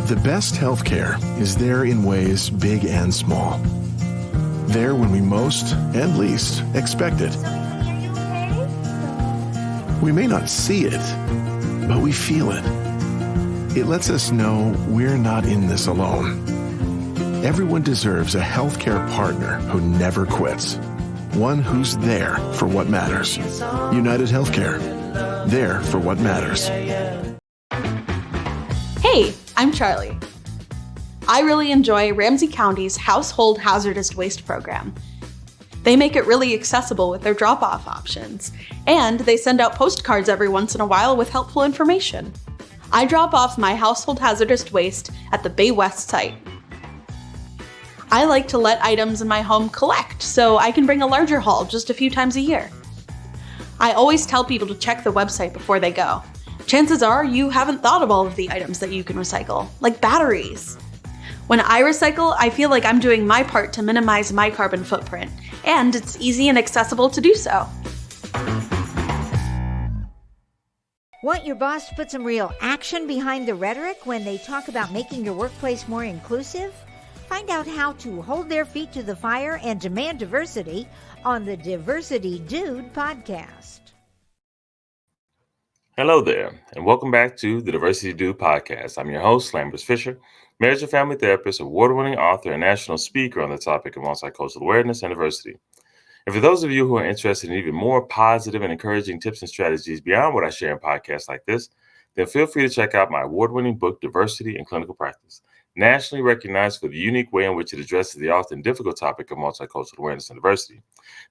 The best healthcare is there in ways big and small. There when we most and least expect it. We may not see it, but we feel it. It lets us know we're not in this alone. Everyone deserves a healthcare partner who never quits. One who's there for what matters. United Healthcare. There for what matters. Hey, I'm Charlie. I really enjoy Ramsey County's Household Hazardous Waste program. They make it really accessible with their drop-off options, and they send out postcards every once in a while with helpful information. I drop off my household hazardous waste at the Bay West site. I like to let items in my home collect so I can bring a larger haul just a few times a year. I always tell people to check the website before they go. Chances are you haven't thought of all of the items that you can recycle, like batteries. When I recycle, I feel like I'm doing my part to minimize my carbon footprint, and it's easy and accessible to do so. Want your boss to put some real action behind the rhetoric when they talk about making your workplace more inclusive? Find out how to hold their feet to the fire and demand diversity on the Diversity Dude podcast. Hello there, and welcome back to the Diversity Dude podcast. I'm your host, Lambert Fisher, marriage and family therapist, award-winning author, and national speaker on the topic of multicultural awareness and diversity. And for those of you who are interested in even more positive and encouraging tips and strategies beyond what I share in podcasts like this, then feel free to check out my award-winning book, Diversity in Clinical Practice, nationally recognized for the unique way in which it addresses the often difficult topic of multicultural awareness and diversity.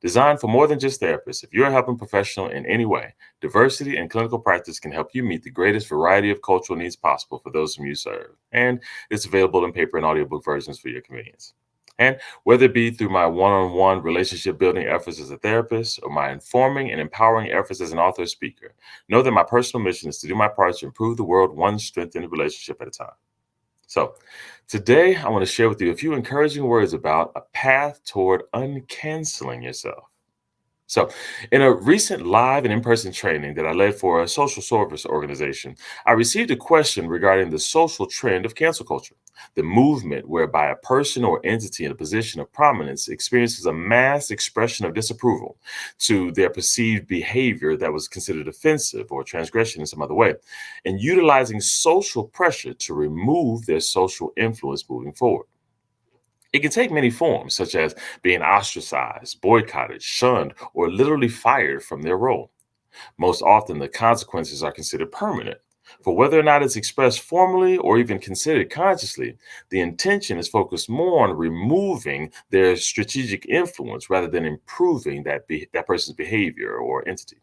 Designed for more than just therapists, if you're a helping professional in any way, Diversity in Clinical Practice can help you meet the greatest variety of cultural needs possible for those whom you serve. And it's available in paper and audiobook versions for your convenience. And whether it be through my one-on-one relationship building efforts as a therapist or my informing and empowering efforts as an author or speaker, know that my personal mission is to do my part to improve the world one strengthened relationship at a time. So today I want to share with you a few encouraging words about a path toward uncanceling yourself. So in a recent live and in-person training that I led for a social service organization, I received a question regarding the social trend of cancel culture, the movement whereby a person or entity in a position of prominence experiences a mass expression of disapproval to their perceived behavior that was considered offensive or transgression in some other way, and utilizing social pressure to remove their social influence moving forward. It can take many forms, such as being ostracized, boycotted, shunned, or literally fired from their role. Most often, the consequences are considered permanent. For whether or not it's expressed formally or even considered consciously, the intention is focused more on removing their strategic influence rather than improving that person's behavior or entity.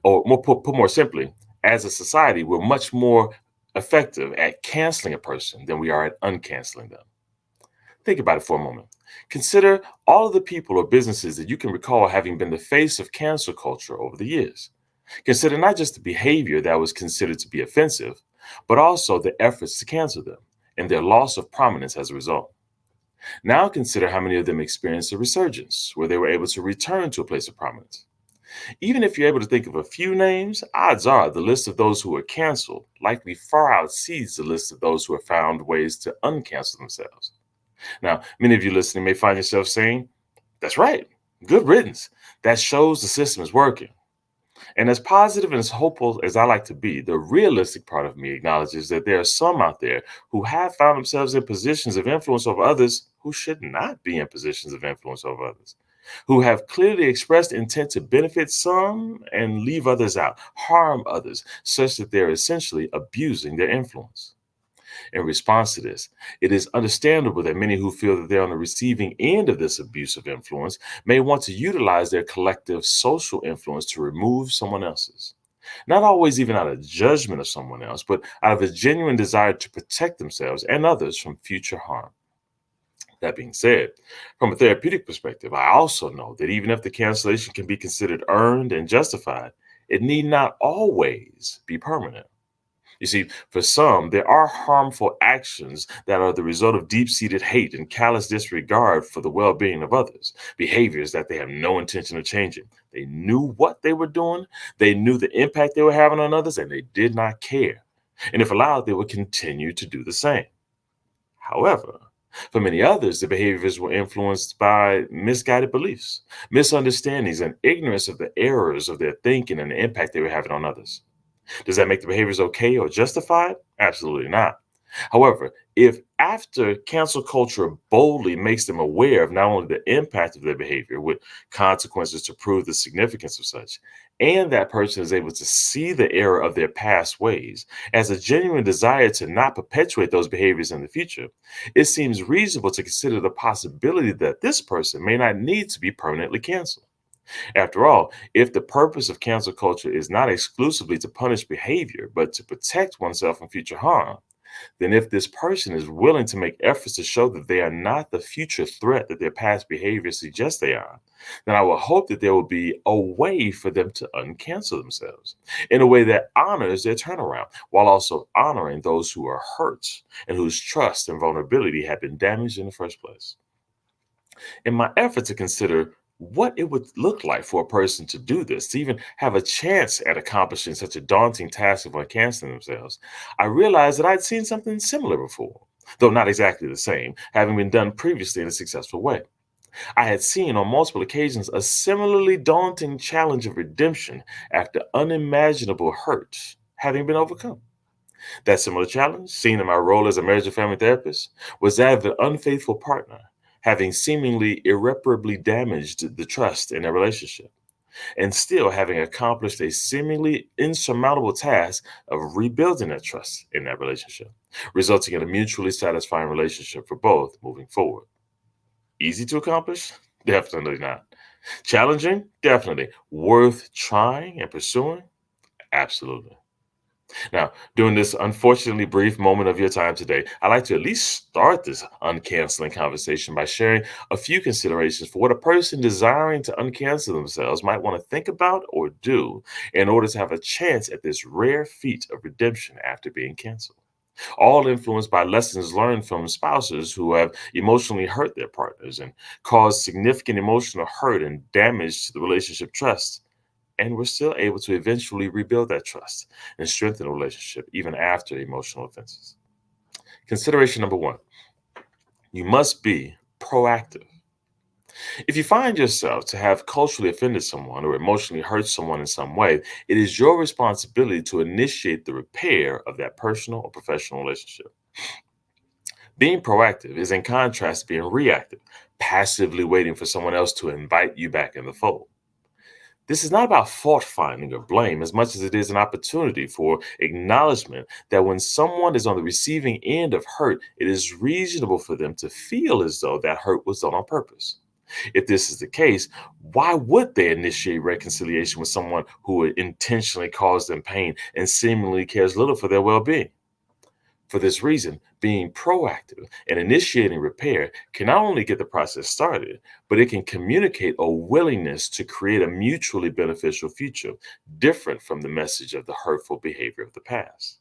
Or put more simply, as a society, we're much more effective at canceling a person than we are at uncanceling them. Think about it for a moment. Consider all of the people or businesses that you can recall having been the face of cancel culture over the years. Consider not just the behavior that was considered to be offensive, but also the efforts to cancel them and their loss of prominence as a result. Now consider how many of them experienced a resurgence where they were able to return to a place of prominence. Even if you're able to think of a few names, odds are the list of those who were canceled likely far exceeds the list of those who have found ways to uncancel themselves. Now, many of you listening may find yourself saying, that's right, good riddance. That shows the system is working. And as positive and as hopeful as I like to be, the realistic part of me acknowledges that there are some out there who have found themselves in positions of influence over others who should not be in positions of influence over others, who have clearly expressed intent to benefit some and leave others out, harm others, such that they're essentially abusing their influence. In response to this, it is understandable that many who feel that they're on the receiving end of this abuse of influence may want to utilize their collective social influence to remove someone else's. Not always even out of judgment of someone else, but out of a genuine desire to protect themselves and others from future harm. That being said, from a therapeutic perspective, I also know that even if the cancellation can be considered earned and justified, it need not always be permanent. You see, for some, there are harmful actions that are the result of deep-seated hate and callous disregard for the well-being of others, behaviors that they have no intention of changing. They knew what they were doing, they knew the impact they were having on others, and they did not care. And if allowed, they would continue to do the same. However, for many others, the behaviors were influenced by misguided beliefs, misunderstandings, and ignorance of the errors of their thinking and the impact they were having on others. Does that make the behaviors okay or justified? Absolutely not. However, if after cancel culture boldly makes them aware of not only the impact of their behavior with consequences to prove the significance of such, and that person is able to see the error of their past ways as a genuine desire to not perpetuate those behaviors in the future, it seems reasonable to consider the possibility that this person may not need to be permanently canceled. After all, if the purpose of cancel culture is not exclusively to punish behavior, but to protect oneself from future harm, then if this person is willing to make efforts to show that they are not the future threat that their past behavior suggests they are, then I will hope that there will be a way for them to uncancel themselves in a way that honors their turnaround while also honoring those who are hurt and whose trust and vulnerability have been damaged in the first place. In my effort to consider what it would look like for a person to do this, to even have a chance at accomplishing such a daunting task of uncanceling themselves, I realized that I'd seen something similar before, though not exactly the same, having been done previously in a successful way. I had seen on multiple occasions a similarly daunting challenge of redemption after unimaginable hurt having been overcome. That similar challenge, seen in my role as a marriage and family therapist, was that of an unfaithful partner, having seemingly irreparably damaged the trust in their relationship, and still having accomplished a seemingly insurmountable task of rebuilding that trust in that relationship, resulting in a mutually satisfying relationship for both moving forward. Easy to accomplish? Definitely not. Challenging? Definitely. Worth trying and pursuing? Absolutely. Now, during this unfortunately brief moment of your time today, I'd like to at least start this uncanceling conversation by sharing a few considerations for what a person desiring to uncancel themselves might want to think about or do in order to have a chance at this rare feat of redemption after being canceled. All influenced by lessons learned from spouses who have emotionally hurt their partners and caused significant emotional hurt and damage to the relationship trust, and we're still able to eventually rebuild that trust and strengthen the relationship even after emotional offenses. Consideration number one, you must be proactive. If you find yourself to have culturally offended someone or emotionally hurt someone in some way, it is your responsibility to initiate the repair of that personal or professional relationship. Being proactive is in contrast to being reactive, passively waiting for someone else to invite you back in the fold. This is not about fault finding or blame as much as it is an opportunity for acknowledgement that when someone is on the receiving end of hurt, it is reasonable for them to feel as though that hurt was done on purpose. If this is the case, why would they initiate reconciliation with someone who would intentionally cause them pain and seemingly cares little for their well being? For this reason, being proactive and initiating repair can not only get the process started, but it can communicate a willingness to create a mutually beneficial future, different from the message of the hurtful behavior of the past.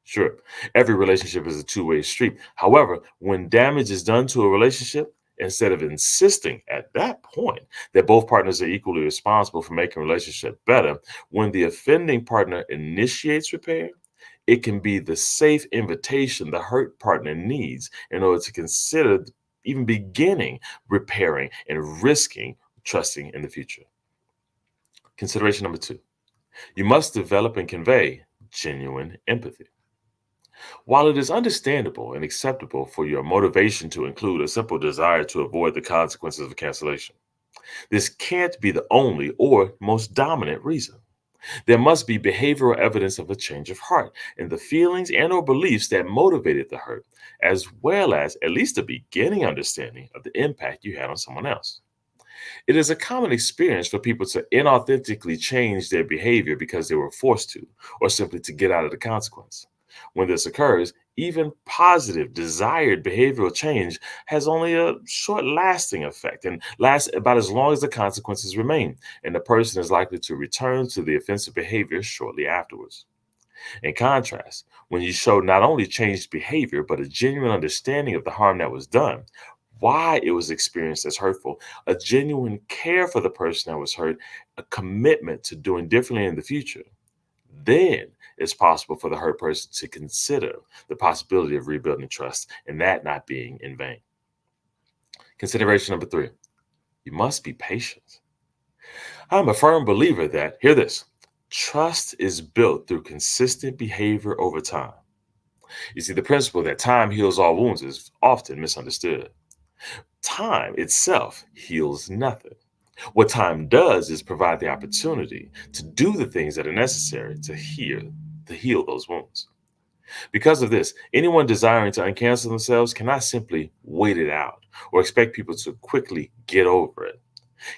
Sure, every relationship is a two-way street. However, when damage is done to a relationship, instead of insisting at that point that both partners are equally responsible for making a relationship better, when the offending partner initiates repair, it can be the safe invitation the hurt partner needs in order to consider even beginning repairing and risking trusting in the future. Consideration number two, you must develop and convey genuine empathy. While it is understandable and acceptable for your motivation to include a simple desire to avoid the consequences of cancellation, this can't be the only or most dominant reason. There must be behavioral evidence of a change of heart in the feelings and or beliefs that motivated the hurt, as well as at least a beginning understanding of the impact you had on someone else. It is a common experience for people to inauthentically change their behavior because they were forced to, or simply to get out of the consequence. When this occurs, even positive, desired behavioral change has only a short lasting effect and lasts about as long as the consequences remain, and the person is likely to return to the offensive behavior shortly afterwards. In contrast, when you show not only changed behavior, but a genuine understanding of the harm that was done, why it was experienced as hurtful, a genuine care for the person that was hurt, a commitment to doing differently in the future, then it's possible for the hurt person to consider the possibility of rebuilding trust and that not being in vain. Consideration number 3, you must be patient. I'm a firm believer that, hear this, trust is built through consistent behavior over time. You see, the principle that time heals all wounds is often misunderstood. Time itself heals nothing. What time does is provide the opportunity to do the things that are necessary to heal those wounds. Because of this, anyone desiring to uncancel themselves cannot simply wait it out or expect people to quickly get over it.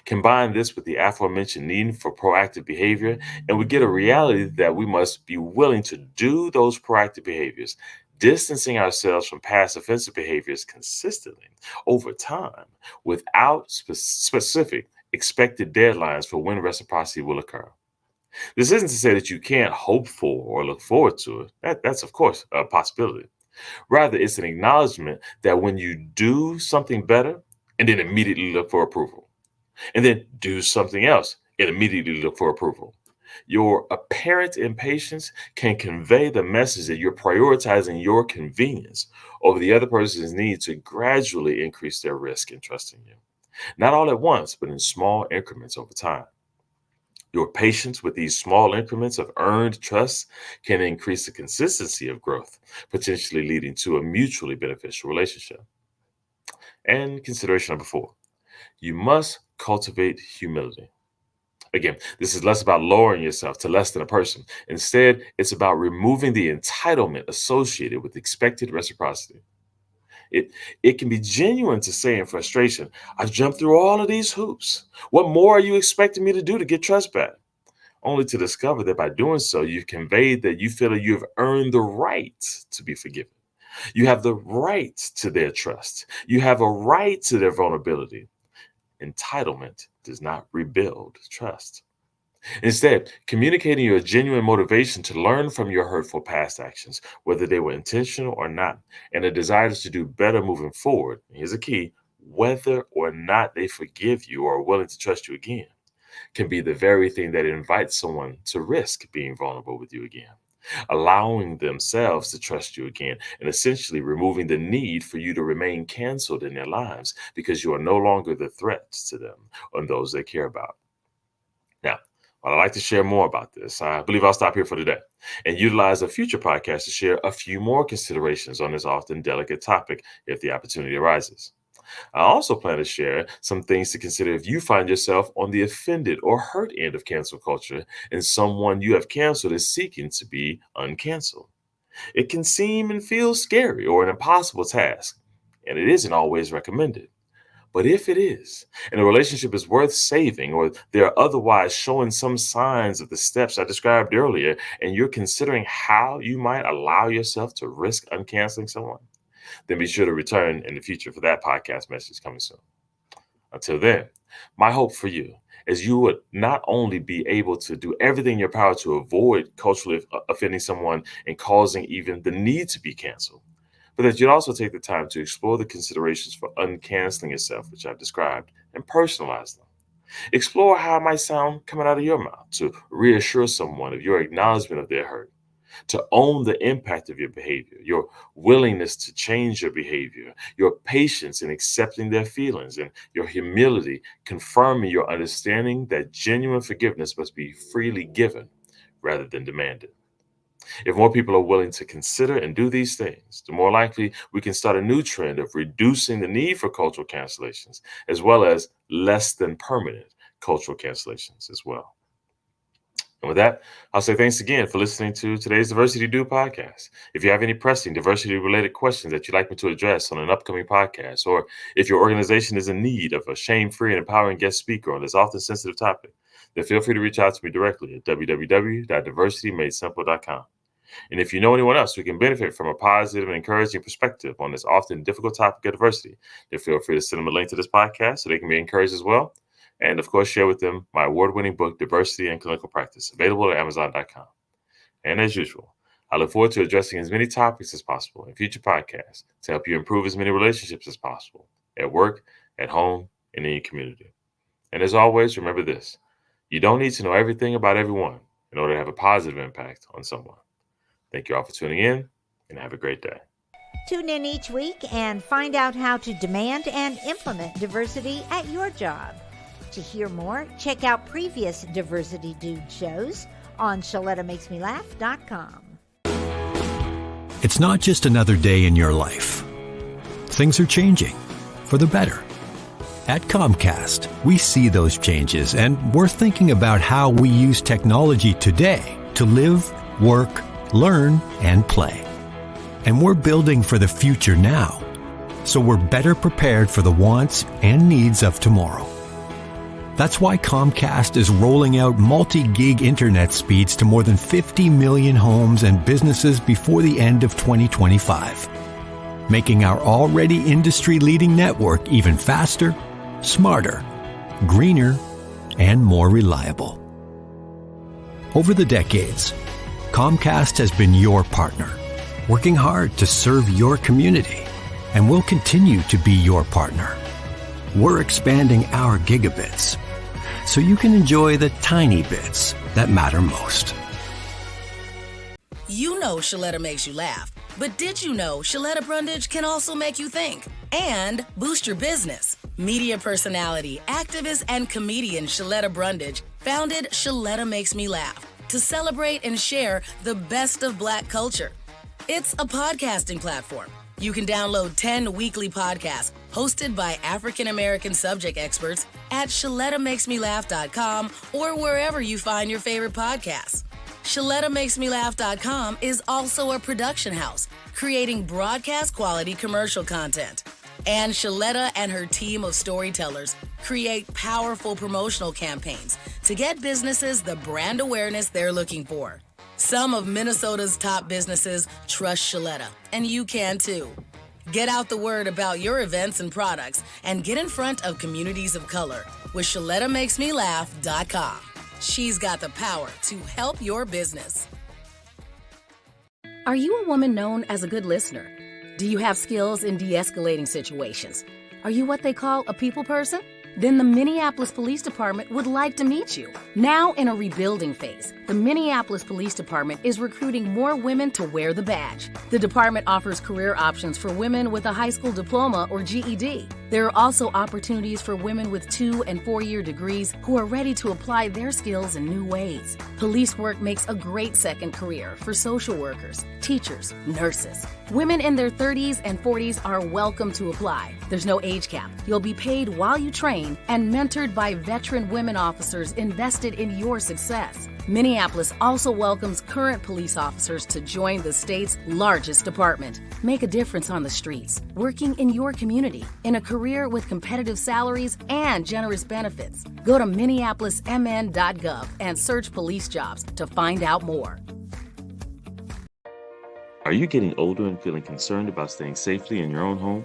Combine this with the aforementioned need for proactive behavior, and we get a reality that we must be willing to do those proactive behaviors, distancing ourselves from past offensive behaviors consistently over time without specific expected deadlines for when reciprocity will occur. This isn't to say that you can't hope for or look forward to it. That's, of course, a possibility. Rather, it's an acknowledgement that when you do something better and then immediately look for approval, and then do something else and immediately look for approval, your apparent impatience can convey the message that you're prioritizing your convenience over the other person's need to gradually increase their risk in trusting you. Not all at once, but in small increments over time. Your patience with these small increments of earned trust can increase the consistency of growth, potentially leading to a mutually beneficial relationship. And consideration number 4, you must cultivate humility. Again, this is less about lowering yourself to less than a person. Instead, it's about removing the entitlement associated with expected reciprocity. It, it can be genuine to say in frustration, I've jumped through all of these hoops. What more are you expecting me to do to get trust back? Only to discover that by doing so, you've conveyed that you feel that you've earned the right to be forgiven. You have the right to their trust. You have a right to their vulnerability. Entitlement does not rebuild trust. Instead, communicating your genuine motivation to learn from your hurtful past actions, whether they were intentional or not, and a desire to do better moving forward. Here's a key: whether or not they forgive you or are willing to trust you again, can be the very thing that invites someone to risk being vulnerable with you again, allowing themselves to trust you again, and essentially removing the need for you to remain canceled in their lives because you are no longer the threat to them or those they care about. Now, while I'd like to share more about this, I believe I'll stop here for today and utilize a future podcast to share a few more considerations on this often delicate topic if the opportunity arises. I also plan to share some things to consider if you find yourself on the offended or hurt end of cancel culture and someone you have canceled is seeking to be uncanceled. It can seem and feel scary or an impossible task, and it isn't always recommended. But if it is, and a relationship is worth saving, or they're otherwise showing some signs of the steps I described earlier, and you're considering how you might allow yourself to risk uncanceling someone, then be sure to return in the future for that podcast message coming soon. Until then, my hope for you is you would not only be able to do everything in your power to avoid culturally offending someone and causing even the need to be canceled, but that you'd also take the time to explore the considerations for uncanceling yourself, which I've described, and personalize them. Explore how it might sound coming out of your mouth to reassure someone of your acknowledgement of their hurt, to own the impact of your behavior, your willingness to change your behavior, your patience in accepting their feelings, and your humility, confirming your understanding that genuine forgiveness must be freely given rather than demanded. If more people are willing to consider and do these things, the more likely we can start a new trend of reducing the need for cultural cancellations, as well as less than permanent cultural cancellations as well. And with that, I'll say thanks again for listening to today's Diversity Do podcast. If you have any pressing diversity-related questions that you'd like me to address on an upcoming podcast, or if your organization is in need of a shame-free and empowering guest speaker on this often sensitive topic, then feel free to reach out to me directly at www.diversitymadesimple.com. And if you know anyone else who can benefit from a positive and encouraging perspective on this often difficult topic of diversity, then feel free to send them a link to this podcast so they can be encouraged as well. And of course, share with them my award-winning book, Diversity and Clinical Practice, available at Amazon.com. And as usual, I look forward to addressing as many topics as possible in future podcasts to help you improve as many relationships as possible at work, at home, and in your community. And as always, remember this: you don't need to know everything about everyone in order to have a positive impact on someone. Thank you all for tuning in, and have a great day. Tune in each week and find out how to demand and implement diversity at your job. To hear more, check out previous Diversity Dude shows on ShalettaMakesMeLaugh.com. It's not just another day in your life. Things are changing for the better. At Comcast, we see those changes, and we're thinking about how we use technology today to live, work, learn, and play. And we're building for the future now, so we're better prepared for the wants and needs of tomorrow. That's why Comcast is rolling out multi-gig internet speeds to more than 50 million homes and businesses before the end of 2025, making our already industry-leading network even faster, smarter, greener, and more reliable. Over the decades, Comcast has been your partner, working hard to serve your community, and will continue to be your partner. We're expanding our gigabits so you can enjoy the tiny bits that matter most. You know Shaletta makes you laugh, but did you know Shaletta Brundage can also make you think and boost your business? Media personality, activist, and comedian Shaletta Brundage founded Shaletta Makes Me Laugh to celebrate and share the best of Black culture. It's a podcasting platform. You can download 10 weekly podcasts hosted by African American subject experts at ShalettaMakesMeLaugh.com or wherever you find your favorite podcasts. ShalettaMakesMeLaugh.com is also a production house, creating broadcast quality commercial content. And Shaletta and her team of storytellers create powerful promotional campaigns to get businesses the brand awareness they're looking for. Some of Minnesota's top businesses trust Shaletta, and you can too. Get out the word about your events and products and get in front of communities of color with ShalettaMakesMeLaugh.com. She's got the power to help your business. Are you a woman known as a good listener? Do you have skills in de-escalating situations? Are you what they call a people person? Then the Minneapolis Police Department would like to meet you. Now in a rebuilding phase, the Minneapolis Police Department is recruiting more women to wear the badge. The department offers career options for women with a high school diploma or GED. There are also opportunities for women with 2- and 4-year degrees who are ready to apply their skills in new ways. Police work makes a great second career for social workers, teachers, nurses. Women in their 30s and 40s are welcome to apply. There's no age cap. You'll be paid while you train and mentored by veteran women officers invested in your success. Minneapolis also welcomes current police officers to join the state's largest department. Make a difference on the streets, working in your community, in a career with competitive salaries and generous benefits. Go to minneapolismn.gov and search police jobs to find out more. Are you getting older and feeling concerned about staying safely in your own home?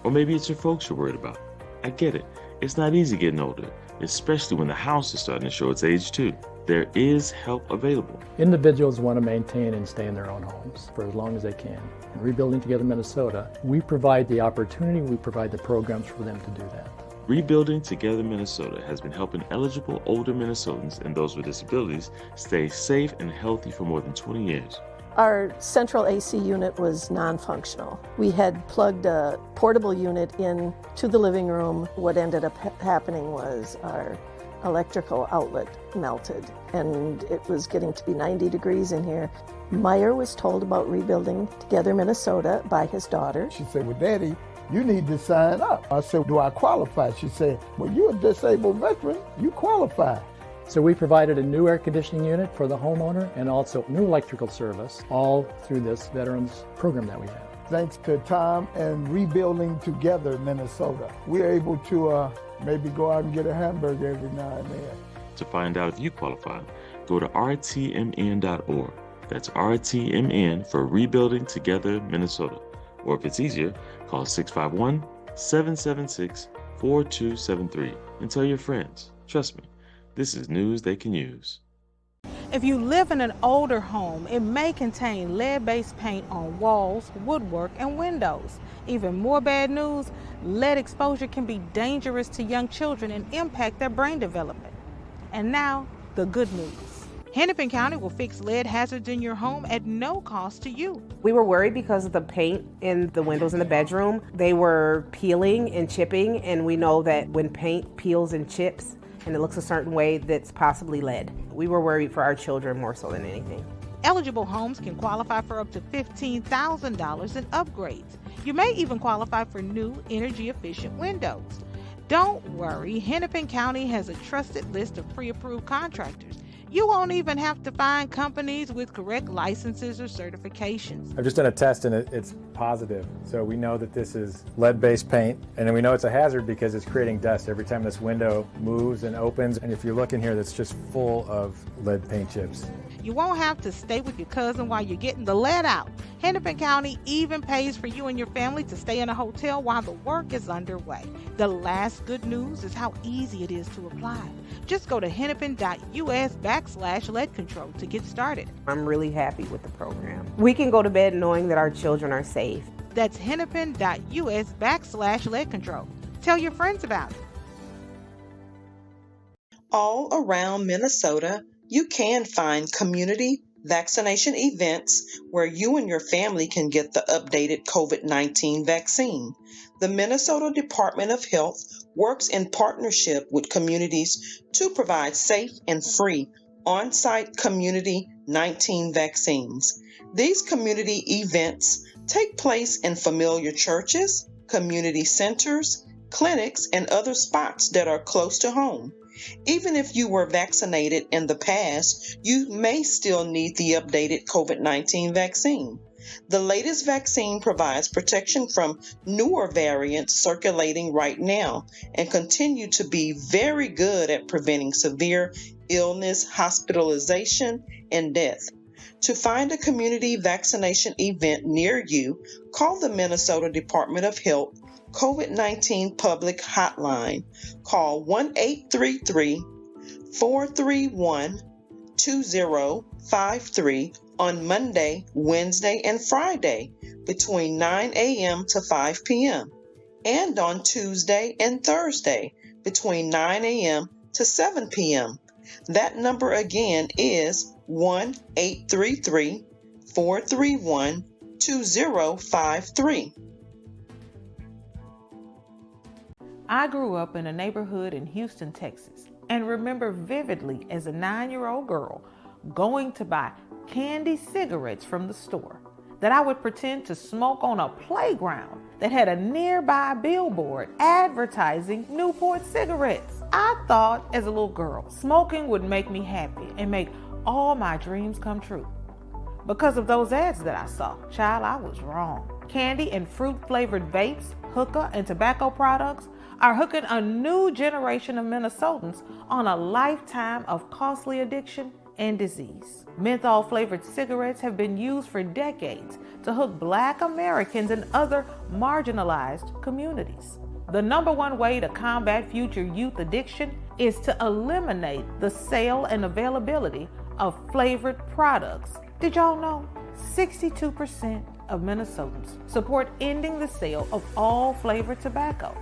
Or maybe it's your folks you're worried about. I get it. It's not easy getting older, especially when the house is starting to show its age too. There is help available. Individuals want to maintain and stay in their own homes for as long as they can. In Rebuilding Together Minnesota, we provide the opportunity, we provide the programs for them to do that. Rebuilding Together Minnesota has been helping eligible older Minnesotans and those with disabilities stay safe and healthy for more than 20 years. Our central AC unit was non-functional. We had plugged a portable unit in to the living room. What ended up happening was our electrical outlet melted, and it was getting to be 90 degrees in here. Meyer was told about Rebuilding Together Minnesota by his daughter. She said, well, Daddy, you need to sign up. I said, do I qualify? She said, well, you're a disabled veteran, you qualify. So we provided a new air conditioning unit for the homeowner and also new electrical service, all through this veterans program that we have. Thanks to Tom and Rebuilding Together Minnesota, we're able to maybe go out and get a hamburger every now and then. To find out if you qualify, go to rtmn.org. That's RTMN for Rebuilding Together Minnesota. Or if it's easier, call 651-776-4273 and tell your friends. Trust me, this is news they can use. If you live in an older home, it may contain lead-based paint on walls, woodwork, and windows. Even more bad news, lead exposure can be dangerous to young children and impact their brain development. And now, the good news. Hennepin County will fix lead hazards in your home at no cost to you. We were worried because of the paint in the windows in the bedroom. They were peeling and chipping, and we know that when paint peels and chips and it looks a certain way, that's possibly lead. We were worried for our children more so than anything. Eligible homes can qualify for up to $15,000 in upgrades. You may even qualify for new energy-efficient windows. Don't worry, Hennepin County has a trusted list of pre-approved contractors. You won't even have to find companies with correct licenses or certifications. I've just done a test and it's positive. So we know that this is lead-based paint, and then we know it's a hazard because it's creating dust every time this window moves and opens. And if you look in here, that's just full of lead paint chips. You won't have to stay with your cousin while you're getting the lead out. Hennepin County even pays for you and your family to stay in a hotel while the work is underway. The last good news is how easy it is to apply. Just go to hennepin.us/lead control to get started. I'm really happy with the program. We can go to bed knowing that our children are safe. That's hennepin.us/lead control. Tell your friends about it. All around Minnesota, you can find community vaccination events where you and your family can get the updated COVID-19 vaccine. The Minnesota Department of Health works in partnership with communities to provide safe and free on-site community 19 vaccines. These community events take place in familiar churches, community centers, clinics, and other spots that are close to home. Even if you were vaccinated in the past, you may still need the updated COVID-19 vaccine. The latest vaccine provides protection from newer variants circulating right now and continue to be very good at preventing severe illness, hospitalization, and death. To find a community vaccination event near you, call the Minnesota Department of Health COVID-19 Public Hotline. Call 1-833-431-2053 on Monday, Wednesday, and Friday between 9 a.m. to 5 p.m. and on Tuesday and Thursday between 9 a.m. to 7 p.m. That number again is 1-833-431-2053. I grew up in a neighborhood in Houston, Texas, and remember vividly as a 9-year-old girl going to buy candy cigarettes from the store that I would pretend to smoke on a playground that had a nearby billboard advertising Newport cigarettes. I thought as a little girl, smoking would make me happy and make all my dreams come true. Because of those ads that I saw, child, I was wrong. Candy and fruit-flavored vapes, hookah, and tobacco products are hooking a new generation of Minnesotans on a lifetime of costly addiction and disease. Menthol-flavored cigarettes have been used for decades to hook Black Americans and other marginalized communities. The number one way to combat future youth addiction is to eliminate the sale and availability of flavored products. Did y'all know 62% of Minnesotans support ending the sale of all flavored tobacco?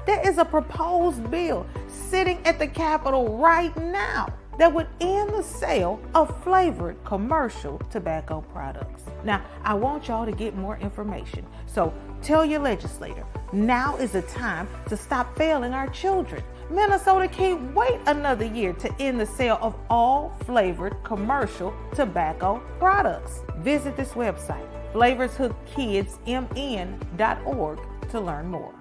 There is a proposed bill sitting at the Capitol right now that would end the sale of flavored commercial tobacco products. Now, I want y'all to get more information, so tell your legislator, now is the time to stop failing our children. Minnesota can't wait another year to end the sale of all flavored commercial tobacco products. Visit this website, flavorshookkidsmn.org, to learn more.